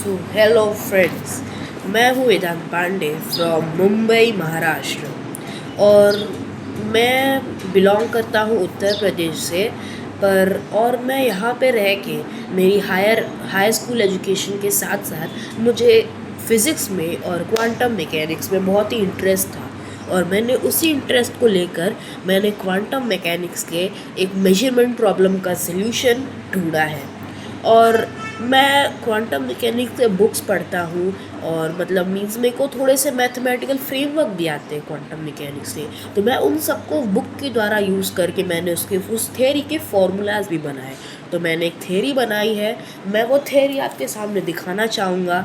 So hello friends, मैं हूँ वेदांत Pandey from Mumbai Maharashtra और मैं बिलोंग करता हूँ उत्तर प्रदेश से। और मैं यहाँ पे रह के मेरी हाई स्कूल एजुकेशन के साथ साथ मुझे फिज़िक्स में और क्वांटम मैकेनिक्स में बहुत ही इंटरेस्ट था और मैंने उसी इंटरेस्ट को लेकर मैंने क्वांटम मैकेनिक्स के एक मेजरमेंट प्रॉब्लम का सल्यूशन ढूंढा है। और मैं क्वांटम मैकेनिक्स के बुक्स पढ़ता हूँ और मतलब मीन्स मेरे को थोड़े से मैथमेटिकल फ्रेमवर्क भी आते हैं क्वांटम मैकेनिक्स से, तो मैं उन सबको बुक के द्वारा यूज़ करके मैंने उस थ्योरी के फॉर्मूलाज भी बनाए। तो मैंने एक थ्योरी बनाई है, मैं वो थ्योरी आपके सामने दिखाना चाहूँगा।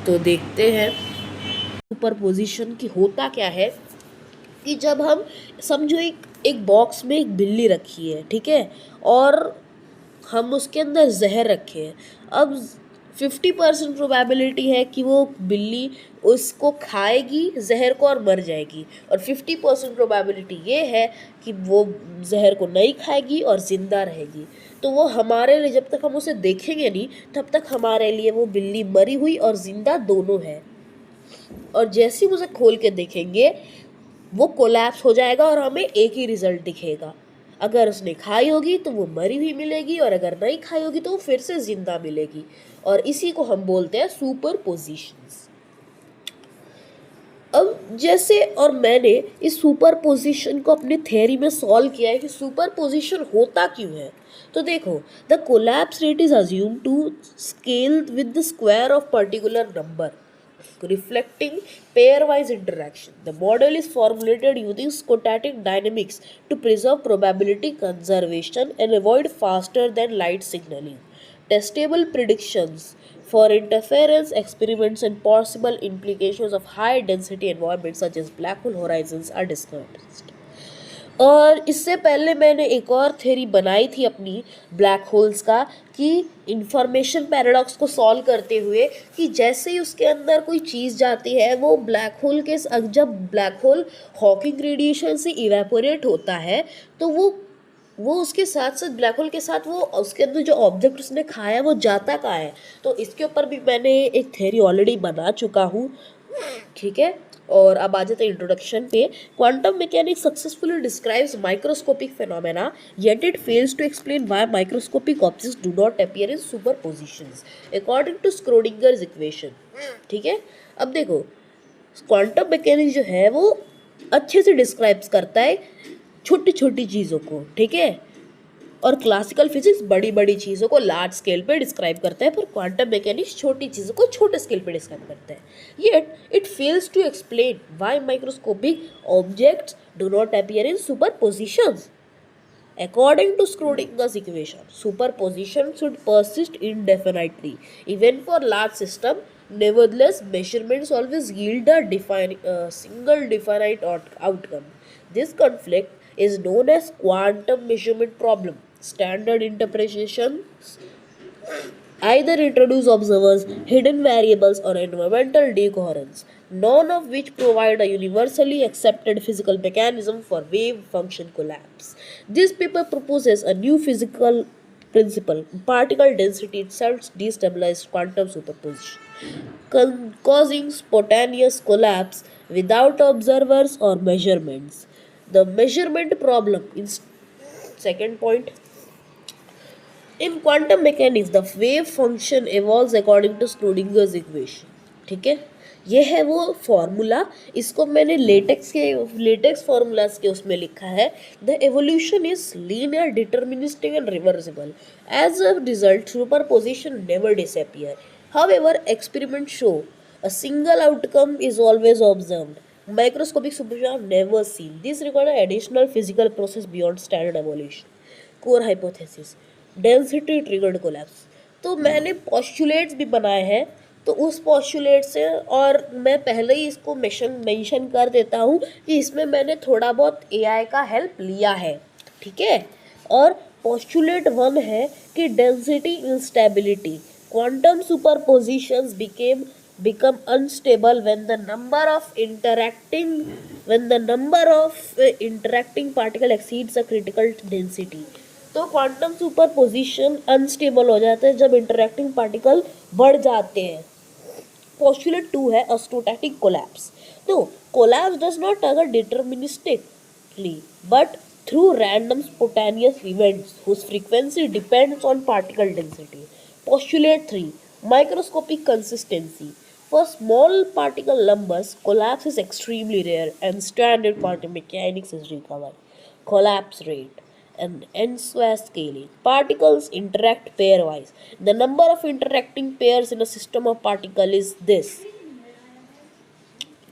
तो देखते हैं सुपरपोजिशन की होता क्या है कि जब हम समझो एक बॉक्स में एक बिल्ली रखी है, ठीक है, और हम उसके अंदर जहर रखे हैं। अब 50% प्रोबेबिलिटी है कि वो बिल्ली उसको खाएगी जहर को और मर जाएगी, और 50% प्रोबेबिलिटी ये है कि वो जहर को नहीं खाएगी और ज़िंदा रहेगी। तो वो हमारे लिए, जब तक हम उसे देखेंगे नहीं तब तक हमारे लिए वो बिल्ली मरी हुई और ज़िंदा दोनों है। और जैसे ही उसे खोल के देखेंगे वो कोलैप्स हो जाएगा और हमें एक ही रिजल्ट दिखेगा। अगर उसने खाई होगी तो वो मरी हुई मिलेगी, और अगर नहीं खाई होगी तो वो फिर से जिंदा मिलेगी। और इसी को हम बोलते हैं सुपरपोजिशंस। अब जैसे और मैंने इस सुपरपोजिशन को अपनी थ्योरी में सॉल्व किया है कि सुपरपोजिशन होता क्यों है। तो देखो, the collapse rate is assume to scale with the square of particular number reflecting pairwise interaction. The model is formulated using stochastic dynamics to preserve probability conservation and avoid faster than light signaling. Testable predictions for interference experiments and possible implications of high density environments such as black hole horizons are discussed. और इससे पहले मैंने एक और theory बनाई थी अपनी black holes का, कि इंफॉर्मेशन पैराडॉक्स को सॉल्व करते हुए कि जैसे ही उसके अंदर कोई चीज़ जाती है वो ब्लैक होल के, जब ब्लैक होल हॉकिंग रेडिएशन से इवेपोरेट होता है तो वो उसके साथ साथ ब्लैक होल के साथ वो उसके अंदर जो ऑब्जेक्ट उसने खाया वो जाता कहाँ है। तो इसके ऊपर भी मैंने एक थ्योरी ऑलरेडी बना चुका हूँ, ठीक है। और अब आ जाते हैं इंट्रोडक्शन पे। Quantum mechanics successfully describes microscopic phenomena, yet it fails to explain why microscopic objects do not appear in superpositions according to Schrodinger's equation, ठीक है। अब देखो, क्वांटम मैकेनिक्स जो है वो अच्छे से डिस्क्राइब्स करता है छोटी छोटी चीज़ों को, ठीक है, और क्लासिकल फिजिक्स बड़ी बड़ी चीज़ों को लार्ज स्केल पे डिस्क्राइब करता है, पर क्वांटम मैकेनिक्स छोटी चीज़ों को छोटे स्केल पे डिस्क्राइब करता है। Yet it fails to explain why microscopic objects do not appear in superpositions according to Schrodinger's equation. Superposition should persist indefinitely even for large system. Nevertheless, measurements always yield a single definite outcome. This conflict is known as quantum measurement problem. Standard interpretations either introduce observers, hidden variables, or environmental decoherence, none of which provide a universally accepted physical mechanism for wave function collapse. This paper proposes a new physical principle: particle density itself destabilizes quantum superposition, causing spontaneous collapse without observers or measurements. The measurement problem in second point. In quantum mechanics the wave function evolves according to Schrodinger's equation, ठीक है। ये है वो formula, इसको मैंने latex formulas के उसमें लिखा है। The evolution is linear, deterministic and reversible. As a result superposition never disappear. However experiment show a single outcome is always observed. Microscopic superposition are never seen. This requires additional physical process beyond standard evolution. Core hypothesis: density triggered collapse. तो मैंने postulates भी बनाए हैं, तो उस postulate से, और मैं पहले ही इसको मेंशन कर देता हूँ कि इसमें मैंने थोड़ा बहुत एआई का हेल्प लिया है, ठीक है। और पॉस्टुलेट 1 है कि density instability, quantum superpositions become unstable when the number of interacting particle exceeds a critical density. तो क्वांटम सुपरपोजिशन अनस्टेबल हो जाता है जब इंटरैक्टिंग पार्टिकल बढ़ जाते हैं, Postulate 2 है stochastic collapse. तो collapse does not occur deterministically but through random spontaneous events whose frequency depends on particle density. Postulate 3 microscopic consistency. For small particle numbers, collapse is extremely rare and standard quantum mechanics is recovered. Collapse rate and n-square scaling. Particles interact pairwise. The number of interacting pairs in a system of particles is this.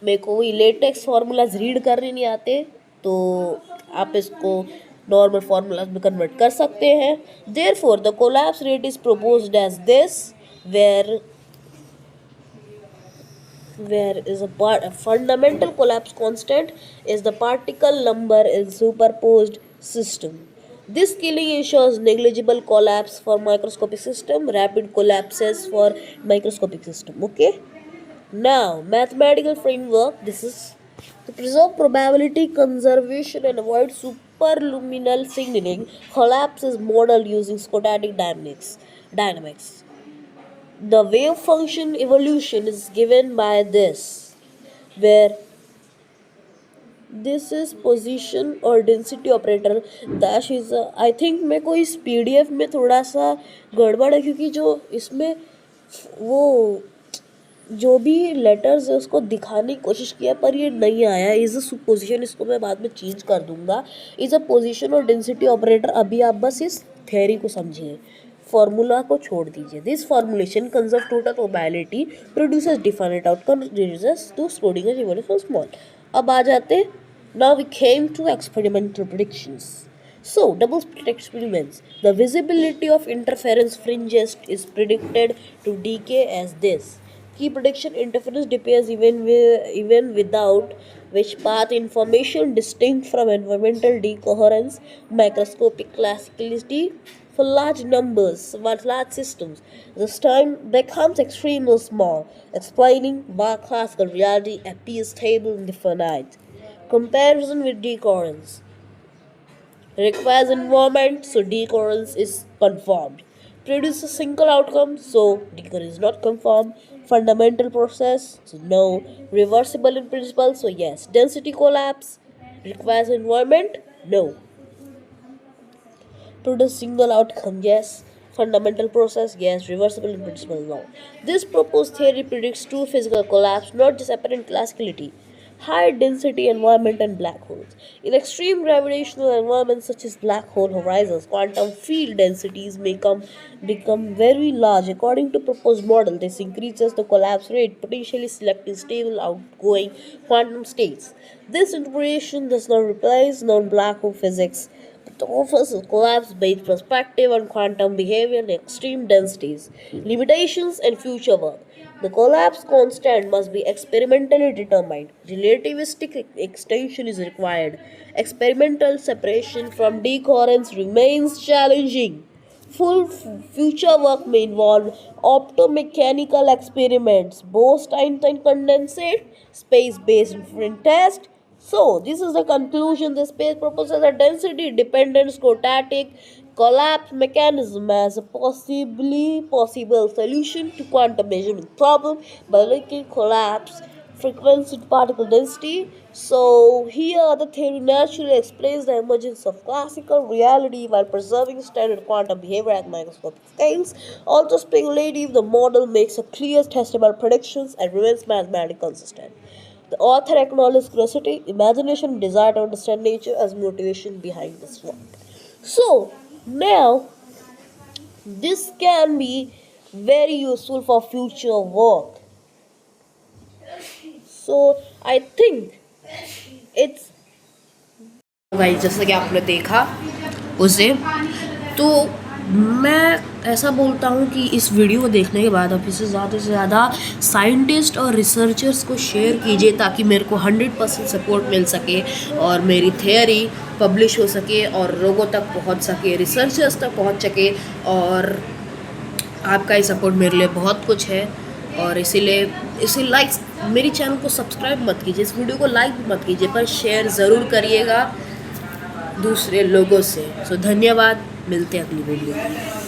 मेरे को वही latex formulas read करने नहीं आते तो आप इसको normal formulas में कन्वर्ट कर सकते हैं. Therefore, the collapse rate is proposed as this, where is a fundamental collapse constant is the particle number in superposed system. This scaling ensures negligible collapse for microscopic system, rapid collapses for microscopic system. Okay. Now, mathematical framework. This is to preserve probability conservation and avoid superluminal signaling. Collapse is modeled using stochastic dynamics. The wave function evolution is given by this, where this is position और density operator. Dash is I think मेरे को इस PDF में थोड़ा सा गड़बड़ है क्योंकि जो इसमें वो जो भी लेटर्स है उसको दिखाने की कोशिश किया पर ये नहीं आया. इज़ अ सुपोजिशन, इसको मैं बाद में चेंज कर दूंगा. इज़ अ पोजिशन और डेंसिटी ऑपरेटर. अभी आप बस इस थ्योरी को समझिए, फॉर्मूला को छोड़ दीजिए. This formulation conserve total probability, produces definite outcome, reduces to Schrodinger evolution small. अब आ जाते. Now we came to experimental predictions. So, double slit experiments. The visibility of interference fringes is predicted to decay as this. Key prediction: interference disappears even without which path information distinct from environmental decoherence. Microscopic classicality for large numbers, large systems. This time becomes extremely small, explaining why classical reality appears stable and definite. Comparison with decoherence. Requires environment, so decoherence is conformed. Produce a single outcome, so decoherence is not conformed. Fundamental process, so no. Reversible in principle, so yes. Density collapse requires environment, no. Produce single outcome, yes. Fundamental process, yes. Reversible in principle, no. This proposed theory predicts true physical collapse, not just apparent classicality. High density environment and black holes. In extreme gravitational environments such as black hole horizons, quantum field densities may become very large. According to proposed model, this increases the collapse rate, potentially selecting stable outgoing quantum states. This interpretation does not replace known black hole physics, but offers a collapse-based perspective on quantum behavior and extreme densities, limitations, and future work. The collapse constant must be experimentally determined. Relativistic extension is required. Experimental separation from decoherence remains challenging. Full future work may involve optomechanical experiments, Bose-Einstein condensate, space-based inference test. So, this is the conclusion. The space proposes a density-dependent stochastic collapse mechanism as a possible solution to quantum measurement problem by linking collapse frequency to particle density. So here the theory naturally explains the emergence of classical reality while preserving standard quantum behavior at microscopic scales. Also speculative, the model makes a clear testable predictions and remains mathematically consistent. The author acknowledges curiosity, imagination, and desire to understand nature as motivation behind this work. So now this can be very useful for future work. So I think it's भाई जैसा कि आपने देखा उसे, तो मैं ऐसा बोलता हूँ कि इस वीडियो को देखने के बाद आप इसे ज़्यादा से ज़्यादा साइंटिस्ट और रिसर्चर्स को शेयर कीजिए ताकि मेरे को 100% सपोर्ट मिल सके और मेरी थियरी पब्लिश हो सके और लोगों तक पहुँच सके, रिसर्चर्स तक पहुँच सके. और आपका ही सपोर्ट मेरे लिए बहुत कुछ है और इसीलिए इसे लाइक मेरी चैनल को सब्सक्राइब मत कीजिए, इस वीडियो को लाइक भी मत कीजिए पर शेयर ज़रूर करिएगा दूसरे लोगों से. सो धन्यवाद, मिलते हैं अगली वीडियो में.